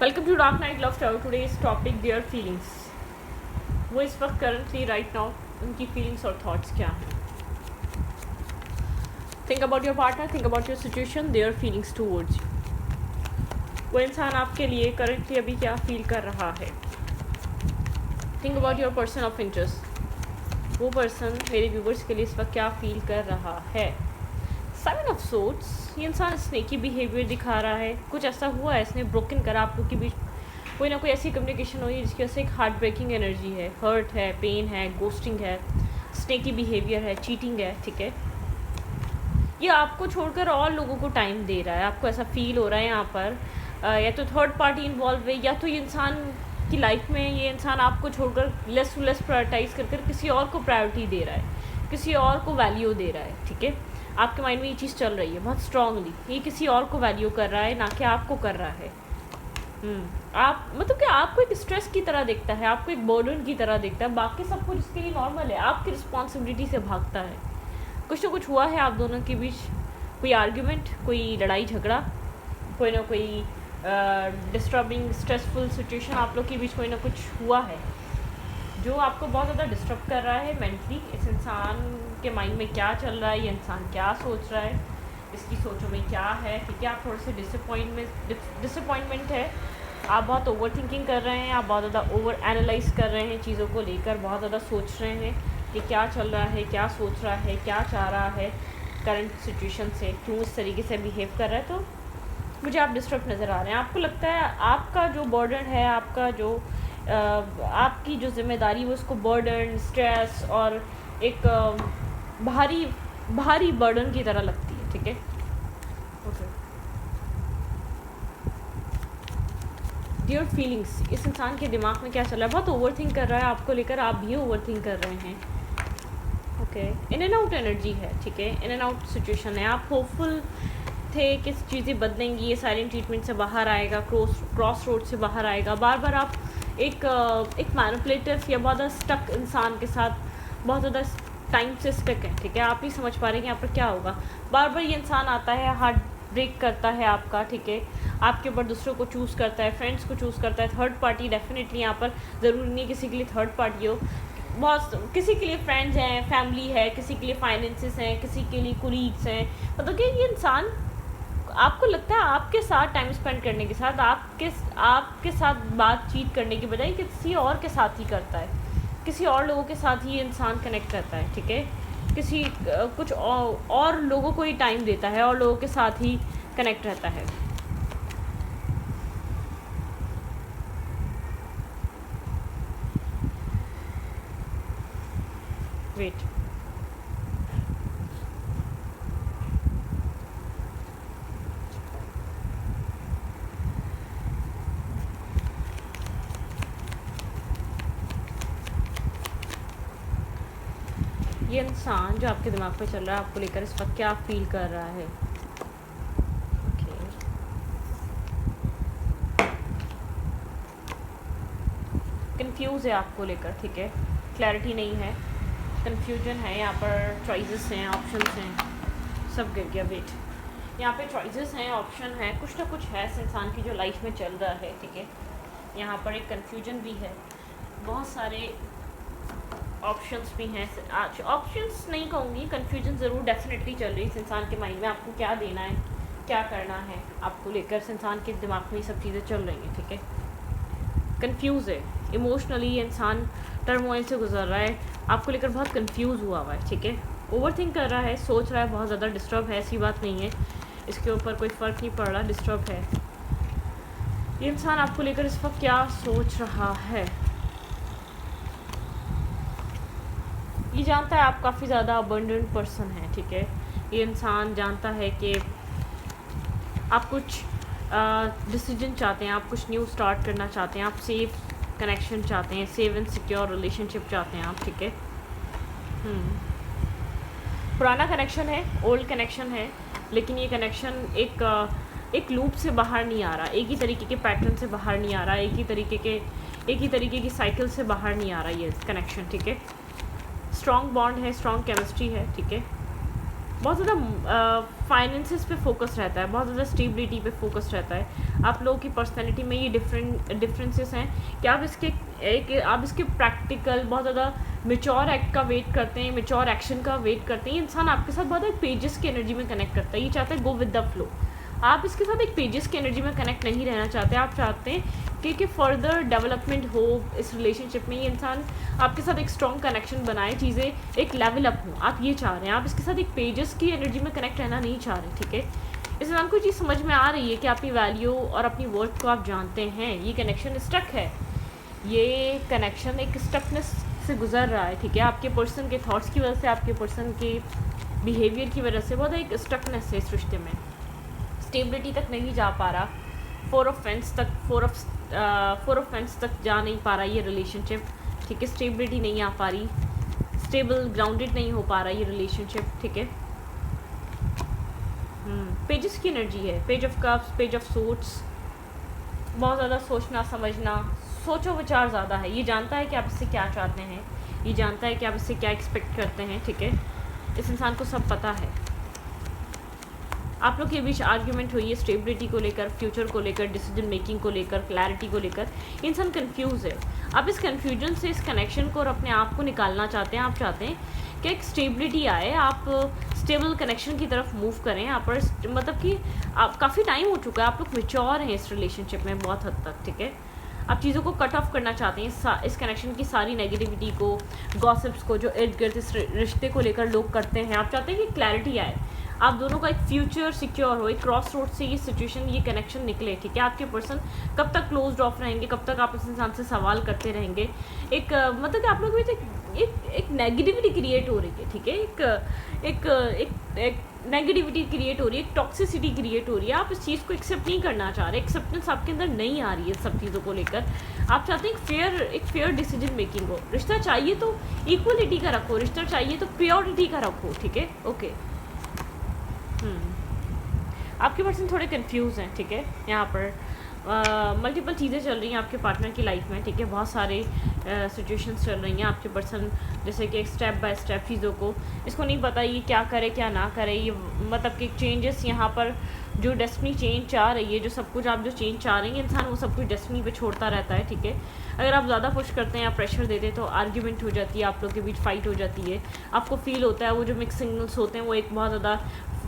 Welcome to dark night love story. Today's topic their feelings. वो इस वक्त currently right now उनकी feelings और थॉट्स क्या हैं। Think about your partner, think about your situation, their feelings towards you. वो इंसान आपके लिए करंटली अभी क्या फील कर रहा है। Think about your person of interest. वो पर्सन मेरे व्यूवर्स के लिए इस वक्त क्या फील कर रहा है। Seven of swords. ये इंसान स्नेकी बिहेवियर दिखा रहा है। कुछ ऐसा हुआ है, इसने ब्रोकन करा आप लोग के बीच। कोई ना कोई ऐसी कम्युनिकेशन हुई जिसकी वजह से एक हार्ट ब्रेकिंग एनर्जी है, हर्ट है, पेन है, गोस्टिंग है, स्नेकी बिहेवियर है, चीटिंग है। ठीक है, ये आपको छोड़कर और लोगों को टाइम दे रहा है। आपको ऐसा फील हो रहा है यहाँ पर या तो थर्ड पार्टी इन्वॉल्व है, या तो ये इंसान की लाइफ में ये इंसान आपको छोड़कर लेस टू लेस प्रायोरिटाइज कर किसी और को प्रायोरिटी दे रहा है, किसी और को वैल्यू दे रहा है। ठीक है, आपके माइंड में ये चीज़ चल रही है बहुत स्ट्रांगली। ये किसी और को वैल्यू कर रहा है, ना कि आपको कर रहा है। आप मतलब कि आपको एक स्ट्रेस की तरह देखता है, आपको एक बर्डन की तरह देखता है। बाकी सब कुछ इसके लिए नॉर्मल है, आपकी रिस्पॉन्सिबिलिटी से भागता है। कुछ ना कुछ हुआ है आप दोनों के बीच, कोई आर्ग्यूमेंट, कोई लड़ाई झगड़ा, कोई ना कोई डिस्टर्बिंग स्ट्रेसफुल सिचुएशन आप लोग के बीच कोई ना कुछ हुआ है जो आपको बहुत ज़्यादा डिस्टर्ब कर रहा है मेंटली। इस इंसान के माइंड में क्या चल रहा है, ये इंसान क्या सोच रहा है, इसकी सोचों में क्या है। ठीक है, आप थोड़े से डिसअपॉइंटमेंट है। आप बहुत ओवर थिंकिंग कर रहे हैं, आप बहुत ज़्यादा ओवर एनालाइज कर रहे हैं, चीज़ों को लेकर बहुत ज़्यादा सोच रहे हैं कि क्या चल रहा है, क्या सोच रहा है, क्या चाह रहा है करंट सिचुएशन से, क्यों इस तरीके से बिहेव कर रहा है। तो मुझे आप डिस्टर्ब नज़र आ रहे हैं। आपको लगता है आपका जो बर्डन है, आपका जो आपकी जो जिम्मेदारी वो उसको बर्डन, स्ट्रेस और एक भारी भारी बर्डन की तरह लगती है। ठीक है, ओके। डियर फीलिंग्स, इस इंसान के दिमाग में क्या चल रहा है। बहुत ओवर थिंक कर रहा है आपको लेकर, आप भी ओवर थिंक कर रहे हैं। Okay, in and out energy है। ठीक है, इन एंड आउट सिचुएशन है। आप होपफुल थे कि चीज़ें बदलेंगी, ये साइलेंट ट्रीटमेंट से बाहर आएगा, क्रॉस रोड से बाहर आएगा। बार बार आप एक मैनिपुलेटिव या बहुत ज़्यादा स्टक इंसान के साथ बहुत ज़्यादा टाइम से स्टक है। ठीक है, आप नहीं समझ पा रहे कि यहाँ पर क्या होगा। बार बार ये इंसान आता है, हार्ट ब्रेक करता है आपका। ठीक है, आपके ऊपर दूसरों को चूज़ करता है, फ्रेंड्स को चूज़ करता है। थर्ड पार्टी डेफिनेटली यहाँ पर ज़रूरी नहीं किसी के लिए थर्ड पार्टी हो, बहुत किसी के लिए फ्रेंड्स हैं, फैमिली है, किसी के लिए फाइनेंसेस हैं, किसी के लिए कुलीग्स हैं। मतलब कि ये इंसान आपको लगता है आपके साथ टाइम स्पेंड करने के साथ, आपके साथ बातचीत करने के बजाय किसी और के साथ ही करता है, किसी और लोगों के साथ ही इंसान कनेक्ट करता है। ठीक है, किसी कुछ और लोगों को ही टाइम देता है और लोगों के साथ ही कनेक्ट रहता है। वेट, ये इंसान जो आपके दिमाग पे चल रहा है आपको लेकर इस वक्त क्या फील कर रहा है। कंफ्यूज है आपको लेकर। ठीक है, क्लैरिटी नहीं है, कंफ्यूजन है। यहाँ पर चॉइसेस हैं, ऑप्शंस हैं, सब गिर गया। वेट, यहाँ पे चॉइसेस हैं, ऑप्शन है, कुछ ना कुछ है इस इंसान की जो लाइफ में चल रहा है। ठीक है, यहाँ पर एक कंफ्यूजन भी है, बहुत सारे ऑप्शंस भी हैं। आज ऑप्शंस नहीं कहूँगी, कंफ्यूजन ज़रूर डेफिनेटली चल रही है इस इंसान के माइंड में। आपको क्या देना है, क्या करना है, आपको लेकर इस इंसान के दिमाग में ये सब चीज़ें चल रही हैं। ठीक है, कंफ्यूज है इमोशनली, ये इंसान टर्मोइल से गुजर रहा है, आपको लेकर बहुत कंफ्यूज हुआ है। ठीक है, ओवर थिंक कर रहा है, सोच रहा है, बहुत ज़्यादा डिस्टर्ब है। ऐसी बात नहीं है, इसके ऊपर कोई फ़र्क नहीं पड़ रहा, डिस्टर्ब है। ये इंसान आपको लेकर इस वक्त क्या सोच रहा है। ये जानता है आप काफ़ी ज़्यादा अबंडेंट पर्सन हैं। ठीक है, ये इंसान जानता है कि आप कुछ डिसीजन चाहते हैं, आप कुछ न्यू स्टार्ट करना चाहते हैं, आप सेफ कनेक्शन चाहते हैं, सेफ एंड सिक्योर रिलेशनशिप चाहते हैं आप। ठीक है, पुराना कनेक्शन है, ओल्ड कनेक्शन है, लेकिन ये कनेक्शन एक लूप से बाहर नहीं आ रहा, एक ही तरीके के पैटर्न से बाहर नहीं आ रहा, एक ही तरीके की साइकिल से बाहर नहीं आ रहा ये कनेक्शन। ठीक है, स्ट्रॉन्ग बॉन्ड है, स्ट्रॉन्ग केमिस्ट्री है। ठीक है, बहुत ज़्यादा फाइनेंसेस पे फोकस रहता है, बहुत ज़्यादा स्टेबिलिटी पे फोकस रहता है। आप लोगों की पर्सनैलिटी में ये डिफरेंसेस हैं कि आप इसके प्रैक्टिकल, बहुत ज़्यादा मेच्योर एक्ट का वेट करते हैं, मेच्योर एक्शन का वेट करते हैं। ये इंसान आपके साथ बहुत एक पेजेस की एनर्जी में कनेक्ट करता है, ये चाहता है गो विद द फ्लो। आप इसके साथ एक पेजेस की एनर्जी में कनेक्ट नहीं रहना चाहते, आप चाहते हैं कि फर्दर डेवलपमेंट हो इस रिलेशनशिप में। ये इंसान आपके साथ एक स्ट्रॉन्ग कनेक्शन बनाए, चीज़ें एक लेवल अप हों, आप ये चाह रहे हैं। आप इसके साथ एक पेजेस की एनर्जी में कनेक्ट रहना नहीं चाह रहे, ठीक है। इस इंसान को चीज़ समझ में आ रही है कि आपकी वैल्यू और अपनी वर्थ को आप जानते हैं। ये कनेक्शन स्टक है, ये कनेक्शन एक स्टकनेस से गुजर रहा है, ठीक है। आपके पर्सन के थॉट्स की वजह से, आपके पर्सन के बिहेवियर की वजह से बहुत एक स्टकनेस है इस रिश्ते में। स्टेबिलिटी तक नहीं जा पा रहा, फोर ऑफ फेंस तक जा नहीं पा रहा ये रिलेशनशिप, ठीक है। स्टेबिलिटी नहीं आ पा रही, स्टेबल ग्राउंडेड नहीं हो पा रहा ये रिलेशनशिप, ठीक है। पेजेस की एनर्जी है, page of cups, page of suits. बहुत ज़्यादा सोचना समझना, सोचो विचार ज़्यादा है। ये जानता है कि आप इससे क्या चाहते हैं, ये जानता है कि आप इससे क्या एक्सपेक्ट करते हैं, ठीक है। इस इंसान को सब पता है। आप लोग के बीच आर्ग्यूमेंट हुई है स्टेबिलिटी को लेकर, फ्यूचर को लेकर, डिसीजन मेकिंग को लेकर, क्लैरिटी को लेकर। इंसान कंफ्यूज है। आप इस कन्फ्यूजन से, इस कनेक्शन को और अपने आप को निकालना चाहते हैं। आप चाहते हैं कि एक स्टेबिलिटी आए, आप स्टेबल कनेक्शन की तरफ मूव करें। यहाँ पर मतलब कि आप काफ़ी टाइम हो चुका है, आप लोग मैच्योर हैं इस रिलेशनशिप में बहुत हद तक, ठीक है। आप चीज़ों को कट ऑफ करना चाहते हैं, इस कनेक्शन की सारी नेगेटिविटी को, गॉसिप्स को जो इर्द गिर्द इस रिश्ते को लेकर लोग करते हैं। आप चाहते हैं कि क्लैरिटी आए, आप दोनों का एक फ्यूचर सिक्योर हो, एक क्रॉस रोड से ये सिचुएशन, ये कनेक्शन निकले, ठीक है। आपके पर्सन कब तक क्लोज्ड ऑफ रहेंगे, कब तक आप इस इंसान से सवाल करते रहेंगे। एक मतलब कि आप लोग भी एक नेगेटिविटी क्रिएट हो रही है, ठीक है। एक नेगेटिविटी क्रिएट हो रही है, एक टॉक्सिसिटी क्रिएट हो रही है। आप इस चीज़ को एक्सेप्ट नहीं करना चाह रहे, एक्सेप्टेंस आपके अंदर नहीं आ रही है सब चीज़ों को लेकर। आप चाहते हैं एक फेयर डिसीजन मेकिंग हो। रिश्ता चाहिए तो इक्वलिटी का रखो, रिश्ता चाहिए तो प्योरिटी का रखो, ठीक है। ओके, आपके पर्सन थोड़े कंफ्यूज हैं, ठीक है। यहाँ पर मल्टीपल चीज़ें चल रही हैं आपके पार्टनर की लाइफ में, ठीक है। बहुत सारे सिचुएशंस चल रही हैं। आपके पर्सन जैसे कि स्टेप बाय स्टेप चीज़ों को, इसको नहीं पता ये क्या करे क्या ना करे। ये मतलब कि चेंजेस यहाँ पर जो डेस्टिनी चेंज चाह रही है, जो सब कुछ आप जो चेंज चाह रही हैं, इंसान वो सब कुछ डेस्टिनी पे छोड़ता रहता है, ठीक है। अगर आप ज़्यादा पुश करते हैं या प्रेशर देते हैं तो आर्ग्यूमेंट हो जाती है, आप लोग के बीच फाइट हो जाती है। आपको फील होता है वो जो मिक्स सिग्नल्स होते हैं वो एक बहुत ज़्यादा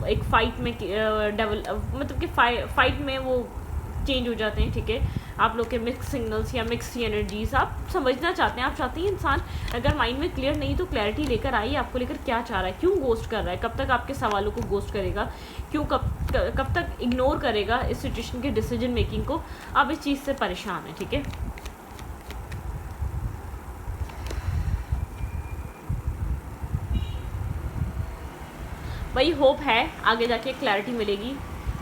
एक फाइट में मतलब कि फाइट में वो चेंज हो जाते हैं, ठीक है। आप लोग के मिक्स सिग्नल्स या मिक्स एनर्जीज आप समझना चाहते हैं। आप चाहते हैं इंसान अगर माइंड में क्लियर नहीं तो क्लैरिटी लेकर आइए, आपको लेकर क्या चाह रहा है, क्यों गोस्ट कर रहा है, कब तक आपके सवालों को गोस्ट करेगा, क्यों कब तक इग्नोर करेगा इस सिचुएशन के डिसीजन मेकिंग को। आप इस चीज़ से परेशान हैं, ठीक है। वही होप है आगे जाके क्लैरिटी मिलेगी।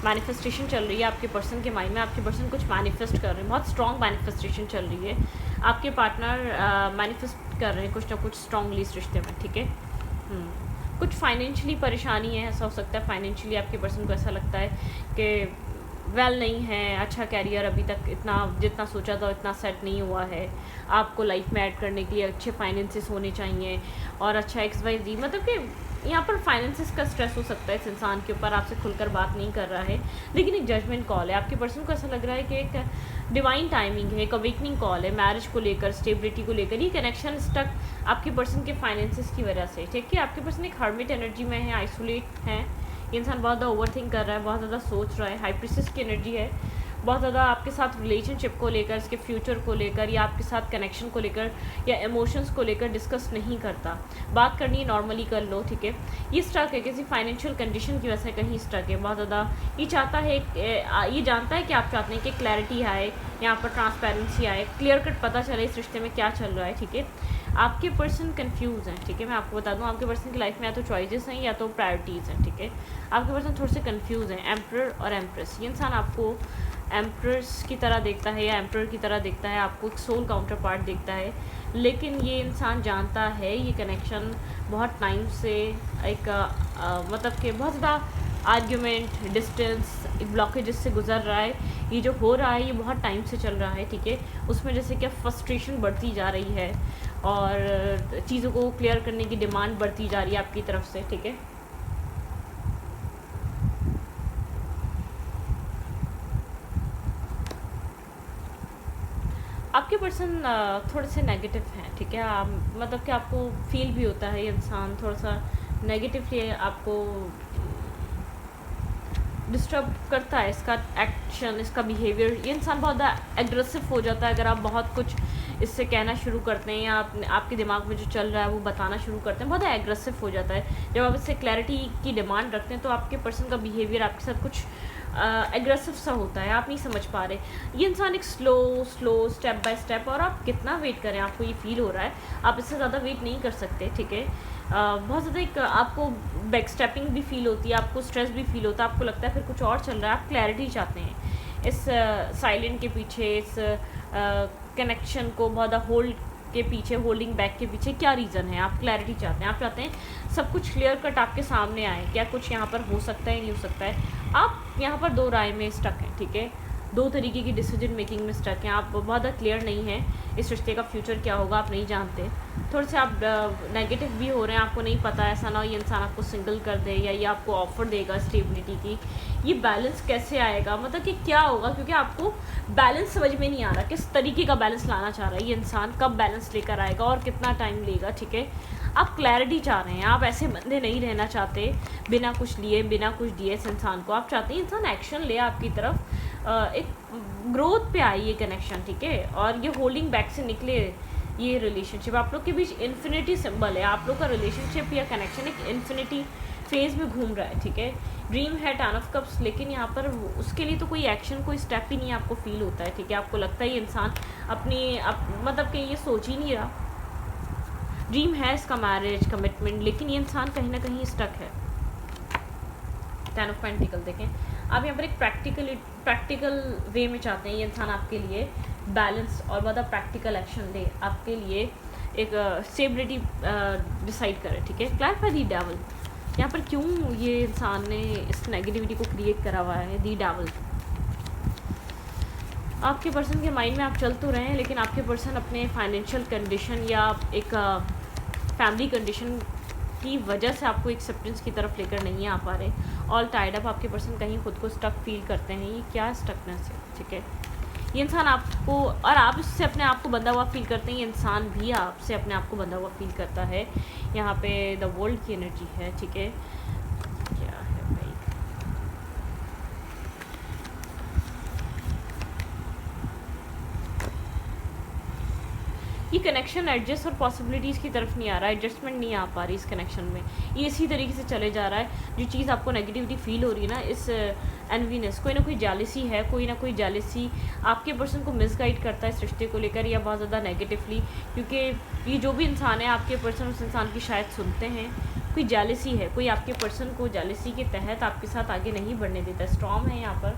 मैनिफेस्टेशन चल रही है आपके पर्सन के माइंड में, आपके पर्सन कुछ मैनिफेस्ट कर रहे हैं, बहुत स्ट्रॉन्ग मैनिफेस्टेशन चल रही है। आपके पार्टनर मैनिफेस्ट कर रहे हैं कुछ ना कुछ स्ट्रॉन्गली इस रिश्ते में, ठीक है। कुछ फाइनेंशियली परेशानी है, ऐसा हो सकता है फाइनेंशियली आपके पर्सन को ऐसा लगता है कि वेल नहीं है, अच्छा कैरियर अभी तक इतना जितना सोचा था इतना सेट नहीं हुआ है। आपको लाइफ में ऐड करने के लिए अच्छे फाइनेंसेस होने चाहिए और अच्छा XYZ, मतलब कि यहाँ पर फाइनेंसेस का स्ट्रेस हो सकता है इस इंसान के ऊपर, आपसे खुलकर बात नहीं कर रहा है, लेकिन एक जजमेंट कॉल है। आपके पर्सन को ऐसा लग रहा है कि एक डिवाइन टाइमिंग है, एक अवेकनिंग कॉल है मैरिज को लेकर, स्टेबिलिटी को लेकर। ये कनेक्शन स्टक आपके पर्सन के फाइनेंसेस की वजह से, ठीक है। आपके पर्सन एक हर्मिट एनर्जी में है, आइसोलेट है। ये इंसान बहुत ज़्यादा ओवरथिंक कर रहा है, बहुत ज़्यादा सोच रहा है, हाई प्रीसेस की एनर्जी है। बहुत ज़्यादा आपके साथ रिलेशनशिप को लेकर, इसके फ्यूचर को लेकर या आपके साथ कनेक्शन को लेकर या इमोशंस को लेकर डिस्कस नहीं करता। बात करनी है नॉर्मली कर लो, ठीक है। ये स्टक है किसी फाइनेंशियल कंडीशन की वजह से, कहीं स्टक है बहुत ज़्यादा। ये चाहता है, ये जानता है कि आप चाहते हैं कि क्लैरिटी आए, यहाँ पर ट्रांसपेरेंसी आए, क्लियर कट पता चले इस रिश्ते में क्या चल रहा है, ठीक है। आपके पर्सन कंफ्यूज हैं, ठीक है। मैं आपको बता दूं आपके पर्सन की लाइफ में या तो चॉइसेस हैं या तो प्रायोरिटीज़ हैं, ठीक है। आपके पर्सन थोड़े से कंफ्यूज हैं, एम्परर और एम्प्रेस। ये इंसान आपको एम्प्रेस की तरह देखता है या एम्परर की तरह देखता है, आपको एक सोल काउंटर पार्ट देखता है, लेकिन ये इंसान जानता है ये कनेक्शन बहुत टाइम से एक मतलब कि बहुत ज़्यादा आर्ग्यूमेंट, डिस्टेंस, एक ब्लॉकेज से गुजर रहा है। ये जो हो रहा है ये बहुत टाइम से चल रहा है, ठीक है। उसमें जैसे कि फ्रस्ट्रेशन बढ़ती जा रही है और चीज़ों को क्लियर करने की डिमांड बढ़ती जा रही है आपकी तरफ से, ठीक है। आपके पर्सन थोड़े से नेगेटिव हैं, ठीक है। मतलब कि आपको फील भी होता है ये इंसान थोड़ा सा नेगेटिवली आपको डिस्टर्ब करता है, इसका एक्शन, इसका बिहेवियर। ये इंसान बहुत ज़्यादा एग्रेसिव हो जाता है अगर आप बहुत कुछ इससे कहना शुरू करते हैं या आपके दिमाग में जो चल रहा है वो बताना शुरू करते हैं, बहुत ज़्यादा एग्रेसिव हो जाता है। जब आप इससे क्लैरिटी की डिमांड रखते हैं तो आपके पर्सन का बिहेवियर आपके साथ कुछ एग्रेसिव सा होता है, आप नहीं समझ पा रहे। ये इंसान एक स्लो स्टेप बाय स्टेप, और आप कितना वेट करें, आपको ये फील हो रहा है आप इससे ज़्यादा वेट नहीं कर सकते, ठीक है। बहुत ज़्यादा एक आपको बैक स्टेपिंग भी फील होती है, आपको स्ट्रेस भी फील होता है, आपको लगता है फिर कुछ और चल रहा है, आप क्लैरिटी चाहते हैं इस साइलेंट के पीछे, इस कनेक्शन को बहुत ज़्यादा होल्ड के पीछे, होल्डिंग बैक के पीछे क्या रीज़न है। आप क्लैरिटी चाहते हैं, आप चाहते हैं सब कुछ क्लियर कट आपके सामने आए, क्या कुछ यहाँ पर हो सकता है नहीं हो सकता है। आप यहाँ पर दो राय में स्टक हैं, ठीक है, दो तरीके की डिसीजन मेकिंग में स्टक हैं, आप बहुत ज़्यादा क्लियर नहीं हैं इस रिश्ते का फ्यूचर क्या होगा, आप नहीं जानते, थोड़े से आप नेगेटिव भी हो रहे हैं, आपको नहीं पता, ऐसा ना हो ये इंसान आपको सिंगल कर दे या ये आपको ऑफर देगा स्टेबिलिटी की। ये बैलेंस कैसे आएगा, मतलब कि क्या होगा, क्योंकि आपको बैलेंस समझ में नहीं आ रहा किस तरीके का बैलेंस लाना चाह रहा है ये इंसान, कब बैलेंस लेकर आएगा और कितना टाइम लेगा, ठीक है। आप क्लैरिटी चाह रहे हैं, आप ऐसे बंदे नहीं रहना चाहते बिना कुछ लिए बिना कुछ दिए इस इंसान को, आप चाहते हैं इंसान एक्शन ले आपकी तरफ, एक ग्रोथ पे आई ये कनेक्शन, ठीक है, और ये होल्डिंग बैक से निकले ये रिलेशनशिप। आप लोग के बीच इन्फिनिटी सिंबल है, आप लोग का रिलेशनशिप या कनेक्शन एक इन्फिनिटी फेज में घूम रहा है, ठीक है। ड्रीम है 10 ऑफ कप्स, लेकिन यहाँ पर उसके लिए तो कोई एक्शन, कोई स्टेप ही नहीं आपको फील होता है, ठीक है। आपको लगता है ये इंसान मतलब कि ये सोच ही नहीं रहा। ड्रीम है इसका मैरिज, कमिटमेंट, लेकिन ये इंसान कहीं ना कहीं स्टक है। 10 ऑफ पेंटिकल देखें, आप यहाँ पर एक प्रैक्टिकल वे में चाहते हैं ये इंसान आपके लिए बैलेंस और बहुत प्रैक्टिकल एक्शन ले, आपके लिए एक स्टेबिलिटी डिसाइड करे, ठीक है। क्लैरिफाई दी डेविल, यहाँ पर क्यों ये इंसान ने इस नेगेटिविटी को क्रिएट करा हुआ है। दी डेविल, आपके पर्सन के माइंड में आप चल तो रहे हैं, लेकिन आपके पर्सन अपने फाइनेंशियल कंडीशन या एक फैमिली कंडीशन की वजह से आपको एक्सेप्टेंस की तरफ लेकर नहीं आ पा रहे। ऑल टाइड अप, आपके पर्सन कहीं खुद को स्टक फील करते हैं। ये क्या स्टकनेस है, ठीक है। ये इंसान आपको, और आप इससे अपने आप को बंधा हुआ फील करते हैं, ये इंसान भी आपसे अपने आप को बंधा हुआ फील करता है। यहाँ पे द वर्ल्ड की एनर्जी है, ठीक है। क्या है भाई, ये कनेक्शन एडजस्ट और पॉसिबिलिटीज़ की तरफ नहीं आ रहा है, एडजस्टमेंट नहीं आ पा रही इस कनेक्शन में, ये इसी तरीके से चले जा रहा है। जो चीज़ आपको नेगेटिविटी फील हो रही है ना, इस एनवीनेस, कोई ना कोई जेलसी है, कोई ना कोई जेलसी आपके पर्सन को मिसगाइड करता है इस रिश्ते को लेकर, या बहुत ज़्यादा नेगेटिवली, क्योंकि ये जो भी इंसान है आपके पर्सन उस इंसान की शायद सुनते हैं, कोई जेलसी है, कोई आपके पर्सन को जेलसी के तहत आपके साथ आगे नहीं बढ़ने देता। स्ट्रॉन्ग है यहाँ पर,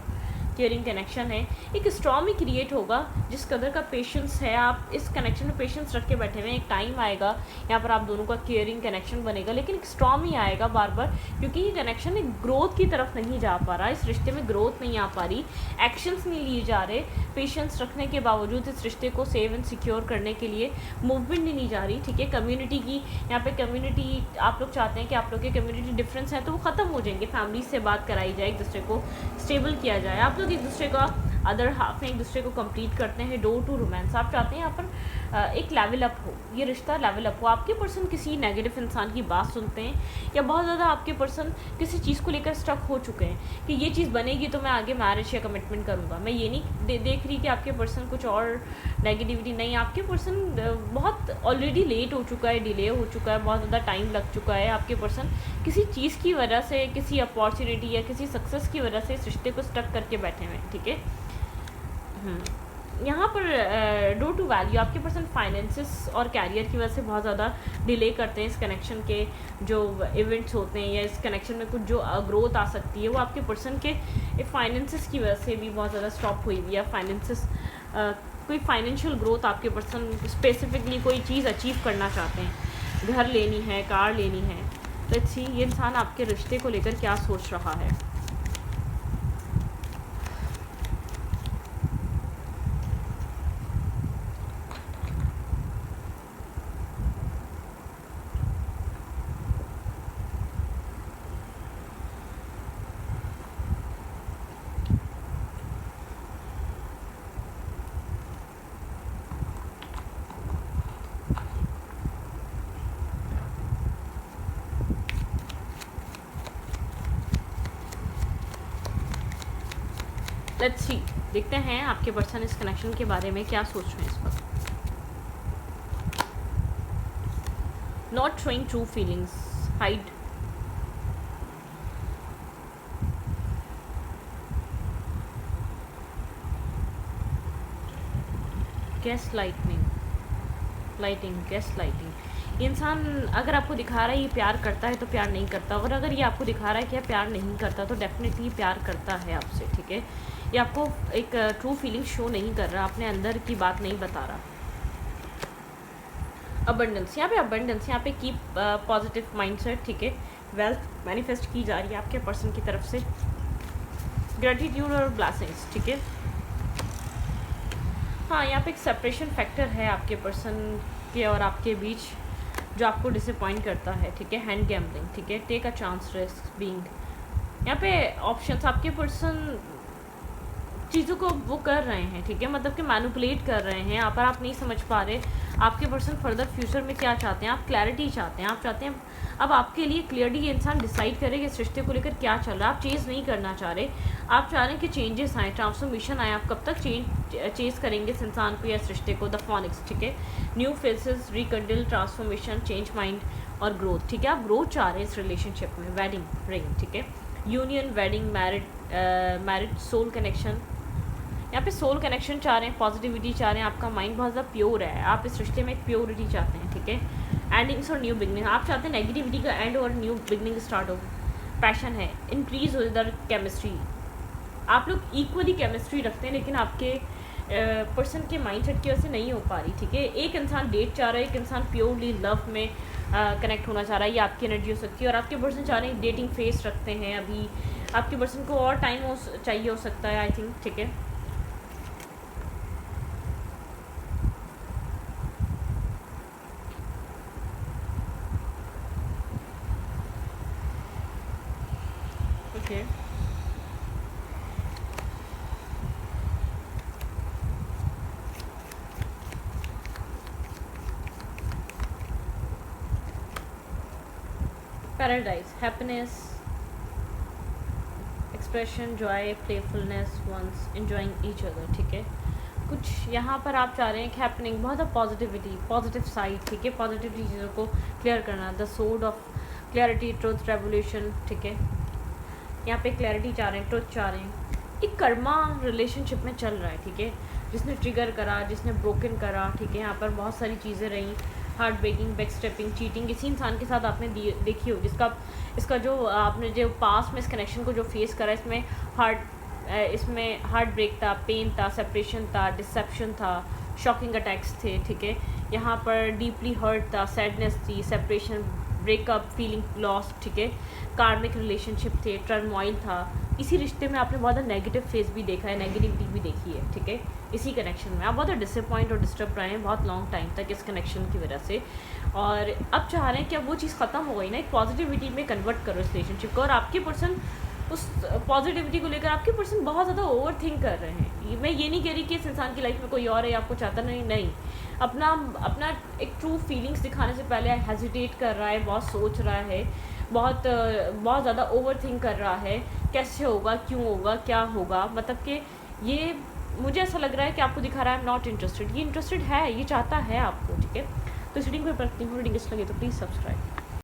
केयरिंग कनेक्शन है, एक स्ट्रॉन्ग ही क्रिएट होगा जिस कदर का पेशेंस है, आप इस कनेक्शन में पेशेंस रख के बैठे हुए हैं। एक टाइम आएगा यहाँ पर आप दोनों का केयरिंग कनेक्शन बनेगा, लेकिन एक स्ट्रॉन्ग ही आएगा बार बार, क्योंकि ये कनेक्शन एक ग्रोथ की तरफ नहीं जा पा रहा, इस रिश्ते में ग्रोथ नहीं आ पा रही, एक्शंस नहीं लिए जा रहे, पेशेंस रखने के बावजूद इस रिश्ते को सेव एंड सिक्योर करने के लिए मूवमेंट नहीं जा रही, ठीक है। कम्युनिटी की यहाँ पे कम्युनिटी, आप लोग चाहते हैं कि आप लोग के कम्युनिटी डिफरेंस है तो वो ख़त्म हो जाएंगे, फैमिली से बात कराई जाए, एक दूसरे को स्टेबल किया जाए, आप लोग एक दूसरे का अदर हाफ में एक दूसरे को कंप्लीट करते हैं। डोर टू रोमांस, आप चाहते हैं यहाँ पर एक लेवल अप हो, ये रिश्ता लेवल अप हो। आपके पर्सन किसी नेगेटिव इंसान की बात सुनते हैं, या बहुत ज़्यादा आपके पर्सन किसी चीज़ को लेकर स्टक हो चुके हैं कि ये चीज़ बनेगी तो मैं आगे मैरिज या कमिटमेंट करूँगा। मैं ये नहीं देख रही कि आपके पर्सन कुछ और नेगेटिविटी नहीं, आपके पर्सन बहुत ऑलरेडी लेट हो चुका है, डिले हो चुका है, बहुत ज़्यादा टाइम लग चुका है। आपके पर्सन किसी चीज़ की वजह से, किसी अपॉर्चुनिटी या किसी सक्सेस की वजह से इस रिश्ते को स्टक करके बैठे हुए हैं, ठीक है। यहाँ पर डू टू वैल्यू, आपके पर्सन फाइनेंसेस और कैरियर की वजह से बहुत ज़्यादा डिले करते हैं इस कनेक्शन के जो इवेंट्स होते हैं, या इस कनेक्शन में कुछ जो ग्रोथ आ सकती है वो आपके पर्सन के फाइनेंसेस की वजह से भी बहुत ज़्यादा स्टॉप हुई हुई है। फाइनेंसेस, कोई फाइनेंशियल ग्रोथ आपके पर्सन स्पेसिफिकली कोई चीज़ अचीव करना चाहते हैं, घर लेनी है, कार लेनी है। लेट्स सी ये इंसान आपके रिश्ते को लेकर क्या सोच रहा है। लेट्स सी, देखते हैं आपके पर्सन इस कनेक्शन के बारे में क्या सोच रहे हैं इस वक्त. Not showing true feelings, hide. Gas lighting, gas lighting. इंसान अगर आपको दिखा रहा है ये प्यार करता है तो प्यार नहीं करता, और अगर ये आपको दिखा रहा है कि ये प्यार नहीं करता तो डेफिनेटली प्यार करता है आपसे. ठीक है, ये आपको एक ट्रू फीलिंग शो नहीं कर रहा, अपने अंदर की बात नहीं बता रहा. अबंडेंस, यहाँ पे कीप पॉजिटिव माइंडसेट. ठीक है, वेल्थ मैनिफेस्ट की जा रही है आपके पर्सन की तरफ से. ग्रेटिट्यूड और ब्लेसिंग्स. ठीक है, हाँ, यहाँ पे एक सेपरेशन फैक्टर है आपके पर्सन के और आपके बीच जो आपको डिसअपॉइंट करता है. ठीक है, हैंड गैम्बलिंग. ठीक है, take a chance, risk being. यहाँ पे ऑप्शंस, आपके पर्सन चीज़ों को वो कर रहे हैं. ठीक है, मतलब कि मैनिपुलेट कर रहे हैं यहाँ पर. आप नहीं समझ पा रहे आपके पर्सन फर्दर फ्यूचर में क्या चाहते हैं. आप क्लैरिटी चाहते हैं, आप चाहते हैं अब आपके लिए क्लियरली ये इंसान डिसाइड करे कि इस रिश्ते को लेकर क्या चल रहा है. आप चेज़ नहीं करना चाह रहे, आप चाह रहे हैं कि चेंजेस आए, ट्रांसफॉर्मेशन आए. आप कब तक चेज़ करेंगे इस इंसान को या इस रिश्ते को. The phoenix. ठीक है, new faces, rekindle, transformation, change mind और ग्रोथ. ठीक है, आप ग्रोथ चाह रहे हैं इस रिलेशनशिप में. Wedding ring. ठीक है, union, wedding, married, soul connection. यहाँ पे सोल कनेक्शन चाह रहे हैं, पॉजिटिविटी चाह रहे हैं. आपका माइंड बहुत ज़्यादा प्योर है, आप इस रिश्ते में एक प्योरिटी चाहते हैं. ठीक है, एंडिंग्स और न्यू बिगनिंग. आप चाहते हैं नेगेटिविटी का एंड और न्यू बिगनिंग स्टार्ट हो. पैशन है, इंक्रीज हो इधर केमिस्ट्री. आप लोग इक्वली केमिस्ट्री रखते हैं लेकिन आपके पर्सन के माइंडसेट की वजह से नहीं हो पा रही. ठीक है, एक इंसान डेट चाह रहा है, एक इंसान प्योरली लव में कनेक्ट होना चाह रहा है. ये आपकी एनर्जी हो सकती है. और आपके पर्सन चाह रहे हैं डेटिंग फेस रखते हैं अभी. आपके पर्सन को और टाइम चाहिए हो सकता है, आई थिंक. ठीक है, okay. Paradise, happiness, expression, joy, playfulness, once enjoying each other. ठीक है, कुछ यहाँ पर आप चाह रहे हैं कि हैपनिंग, बहुत पॉजिटिविटी, पॉजिटिव साइड. ठीक है, पॉजिटिव चीज़ों को क्लियर करना. The sword of clarity, truth, revolution. ठीक है, यहाँ पे क्लैरिटी चाह रहे हैं, ट्रुथ चाह रहे हैं. एक कर्मा रिलेशनशिप में चल रहा है. ठीक है, जिसने ट्रिगर करा, जिसने ब्रोकन करा. ठीक है, यहाँ पर बहुत सारी चीज़ें रहीं, heart breaking, back stepping, cheating. इसी इंसान के साथ आपने देखी हो जिसका इसका जो आपने जो पास में इस कनेक्शन को जो फेस करा, इसमें हार्ट ब्रेक था, पेन था, सेपरेशन था, डिसेप्शन था, शॉकिंग अटैक्स थे. ठीक है, यहाँ पर डीपली हर्ट था, सैडनेस थी, सेपरेशन, ब्रेकअप, फीलिंग लॉस. ठीक है, कार्मिक रिलेशनशिप थे, टर्मोइल था. इसी रिश्ते में आपने बहुत नेगेटिव फेस भी देखा है, नेगेटिविटी भी देखी है. ठीक है, इसी कनेक्शन में आप बहुत डिसअपॉइंट और डिस्टर्ब रहे हैं बहुत लॉन्ग टाइम तक इस कनेक्शन की वजह से. और अब चाह रहे हैं कि अब वो चीज़ ख़त्म हो गई ना, एक पॉजिटिविटी में कन्वर्ट करो इस रिलेशनशिप को. और आपके पर्सन उस पॉजिटिविटी को लेकर आपके पर्सन बहुत ज़्यादा ओवर थिंक कर रहे हैं. मैं ये नहीं कह रही कि इस इंसान की लाइफ में कोई और है, आपको चाहता नहीं. अपना एक ट्रू फीलिंग्स दिखाने से पहले हेजिटेट कर रहा है, बहुत सोच रहा है, बहुत ज़्यादा ओवर थिंक कर रहा है. कैसे होगा, क्यों होगा, क्या होगा. मतलब कि ये मुझे ऐसा लग रहा है कि आपको दिखा रहा है नॉट इंटरेस्टेड. ये इंटरेस्टेड है, ये चाहता है आपको. ठीक है, तो इस रीडिंग को रखती हूँ. रीडिंग अच्छी लगे तो प्लीज़ सब्सक्राइब.